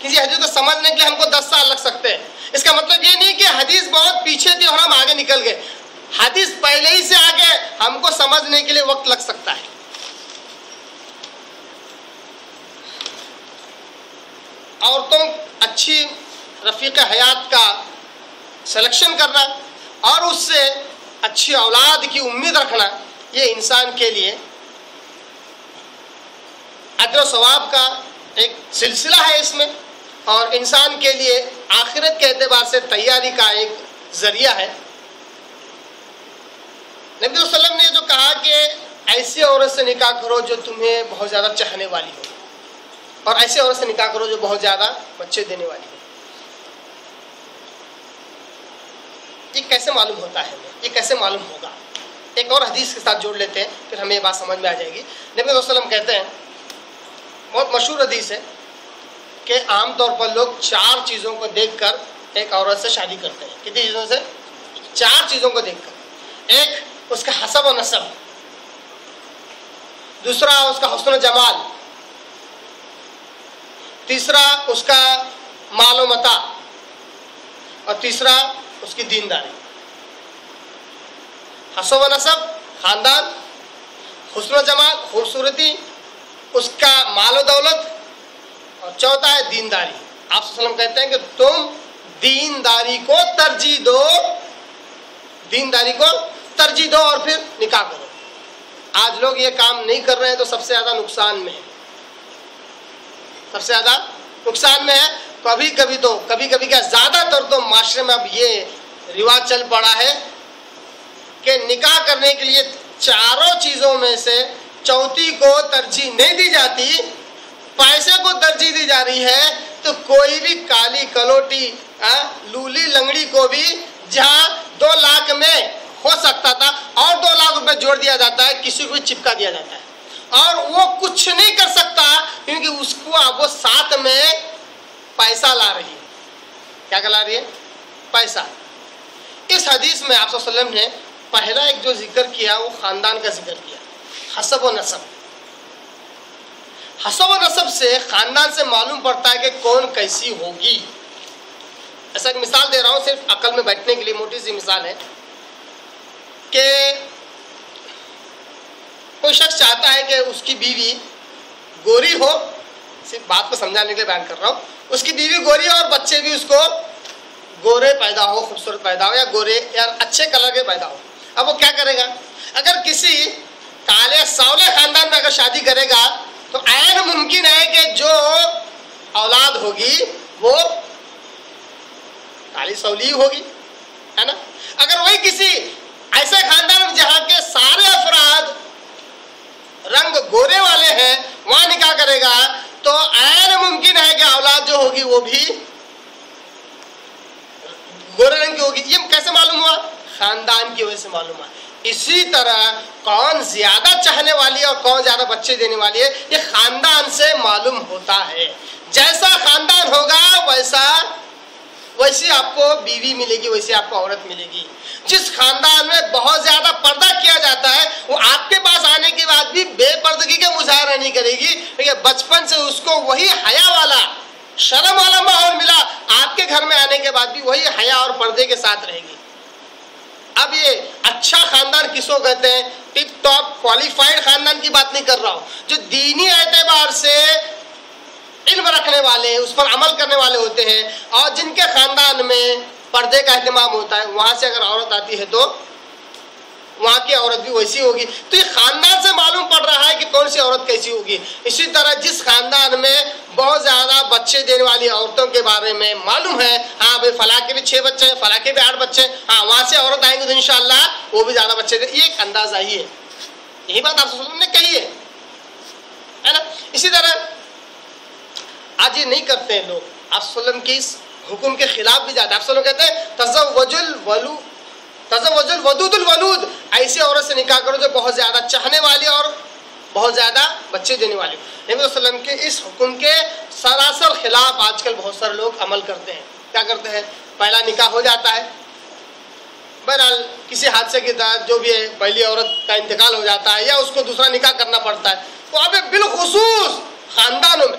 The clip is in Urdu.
کسی حدیث کو سمجھنے کے لیے ہم کو 10 سال لگ سکتے ہیں. اس کا مطلب یہ نہیں کہ حدیث بہت پیچھے تھی اور ہم آگے نکل گئے. حدیث پہلے ہی سے آگے ہم کو سمجھنے کے لیے وقت لگ سکتا ہے. عورتوں اچھی رفیق حیات کا سلیکشن کرنا اور اس سے اچھی اولاد کی امید رکھنا، یہ انسان کے لیے اجر و ثواب کا ایک سلسلہ ہے اس میں، اور انسان کے لیے آخرت کے اعتبار سے تیاری کا ایک ذریعہ ہے. نبی صلی اللہ علیہ وسلم نے جو کہا کہ ایسی عورت سے نکاح کرو جو تمہیں بہت زیادہ چاہنے والی ہو، اور ایسی عورت سے نکاح کرو جو بہت زیادہ بچے دینے والی ہو. یہ کیسے معلوم ہوتا ہے ہمیں؟ یہ کیسے معلوم ہوگا؟ ایک اور حدیث کے ساتھ جوڑ لیتے ہیں، پھر ہمیں یہ بات سمجھ میں آ جائے گی. نبی صلی اللہ علیہ وسلم کہتے ہیں، بہت مشہور حدیث ہے کہ عام طور پر لوگ 4 چیزوں کو دیکھ کر ایک عورت سے شادی کرتے ہیں. کتنی چیزوں سے؟ 4 چیزوں کو دیکھ کر. ایک اس کا حسب و نسب، دوسرا اس کا حسن و جمال، تیسرا اس کا مال و متاع، اور تیسرا اس کی دینداری. حسب و نسب خاندان، حسن و جمال خوبصورتی، اس کا مال و دولت، اور چوتھا ہے دینداری. آپ صلی اللہ علیہ وسلم کہتے ہیں کہ تم دینداری کو ترجیح دو، دینداری کو ترجیح دو اور پھر نکاح کرو. آج لوگ یہ کام نہیں کر رہے ہیں تو سب سے زیادہ نقصان میں ہے، سب سے زیادہ نقصان میں ہے. کبھی کبھی کیا زیادہ تر تو معاشرے میں اب یہ رواج چل پڑا ہے کہ نکاح کرنے کے لیے 4 چیزوں میں سے چوتھی کو ترجیح نہیں دی جاتی، پیسے کو ترجیح دی جا رہی ہے. تو کوئی بھی کالی کلوٹی لولی لنگڑی کو بھی جہاں 2 لاکھ میں ہو سکتا تھا اور 2 لاکھ روپے جوڑ دیا جاتا ہے، کسی کو بھی چپکا دیا جاتا ہے، اور وہ کچھ نہیں کر سکتا کیونکہ اس کو اب وہ ساتھ میں پیسہ لا رہی ہے. کیا لا رہی ہے؟ پیسہ. اس حدیث میں آپ صلی اللہ علیہ وسلم نے پہلا ایک جو ذکر کیا وہ خاندان کا ذکر کیا، حسب و نسب. حسب و نسب سے خاندان سے معلوم پڑتا ہے کہ کون کیسی ہوگی. ایسا ایک مثال دے رہا ہوں صرف عقل میں بیٹھنے کے لیے، موٹی سی مثال ہے کہ کوئی شخص چاہتا ہے کہ اس کی بیوی گوری ہو، صرف بات کو سمجھانے کے لیے بیان کر رہا ہوں، اس کی بیوی گوری ہو اور بچے بھی اس کو گورے پیدا ہو، خوبصورت پیدا ہو، یا گورے یا اچھے کلر کے پیدا ہو. اب وہ کیا کرے گا؟ اگر کسی کالے ساولے خاندان میں اگر شادی کرے گا تو عین ممکن ہے کہ جو اولاد ہوگی وہ کالی سولی ہوگی، ہے نا. اگر وہی کسی ایسے خاندان میں جہاں کے سارے افراد رنگ گورے والے ہیں وہاں نکاح کرے گا تو عین ممکن ہے کہ اولاد جو ہوگی وہ بھی گورے رنگ کی ہوگی. یہ کیسے معلوم ہوا؟ خاندان کی وجہ سے معلوم ہوا. اسی طرح کون زیادہ چاہنے والی ہے اور کون زیادہ بچے دینے والی ہے یہ خاندان سے معلوم ہوتا ہے. جیسا خاندان ہوگا ویسی آپ کو بیوی ملے گی، ویسی آپ کو عورت ملے گی. جس خاندان میں بہت زیادہ پردہ کیا جاتا ہے وہ آپ کے پاس آنے کے بعد بھی بے پردگی کا مظاہرہ نہیں کرے گی، کیونکہ بچپن سے اس کو وہی حیا والا شرم والا ماحول ملا، آپ کے گھر میں آنے کے بعد بھی وہی حیا اور پردے کے ساتھ رہے گی. اب یہ اچھا خاندان کس کو کہتے ہیں؟ ٹپ ٹاپ کوالیفائڈ خاندان کی بات نہیں کر رہا ہوں، جو دینی اعتبار سے علم رکھنے والے، اس پر عمل کرنے والے ہوتے ہیں اور جن کے خاندان میں پردے کا اہتمام ہوتا ہے. وہاں سے اگر عورت آتی ہے تو وہاں کی عورت بھی ویسی ہوگی. تو یہ خاندان سے معلوم پڑ رہا ہے کہ کون سی عورت کیسی ہوگی. اسی طرح جس خاندان میں بہت زیادہ بچے دینے والی عورتوں کے بارے میں معلوم ہے، ہاں بھائی فلاں کے بھی 6 بچے ہیں، فلاں کے بھی 8 بچے ہیں، ہاں وہاں سے عورت آئیں گے تو انشاءاللہ وہ بھی زیادہ بچے دیں. یہ ایک اندازہ ہی ہے، یہی بات آپ صلی اللہ علیہ وسلم نے کہی ہے نا. اسی طرح آج یہ نہیں کرتے ہیں لوگ، آپ صلی اللہ علیہ وسلم کی اس حکم کے خلاف بھی جاتے ہیں. آپ صلی اللہ علیہ وسلم کہتے ہیں تزوج الودود الولود، ایسی عورت سے نکاح کرو جو بہت زیادہ چاہنے والی اور بہت زیادہ بچے دینے والی. نبی صلی اللہ علیہ وسلم کے اس حکم کے سراسر خلاف آج کل بہت سارے لوگ عمل کرتے ہیں. کیا کرتے ہیں؟ پہلا نکاح ہو جاتا ہے، بہرحال کسی حادثے کے تحت جو بھی ہے پہلی عورت کا انتقال ہو جاتا ہے یا اس کو دوسرا نکاح کرنا پڑتا ہے. تو اب بالخصوص خاندانوں میں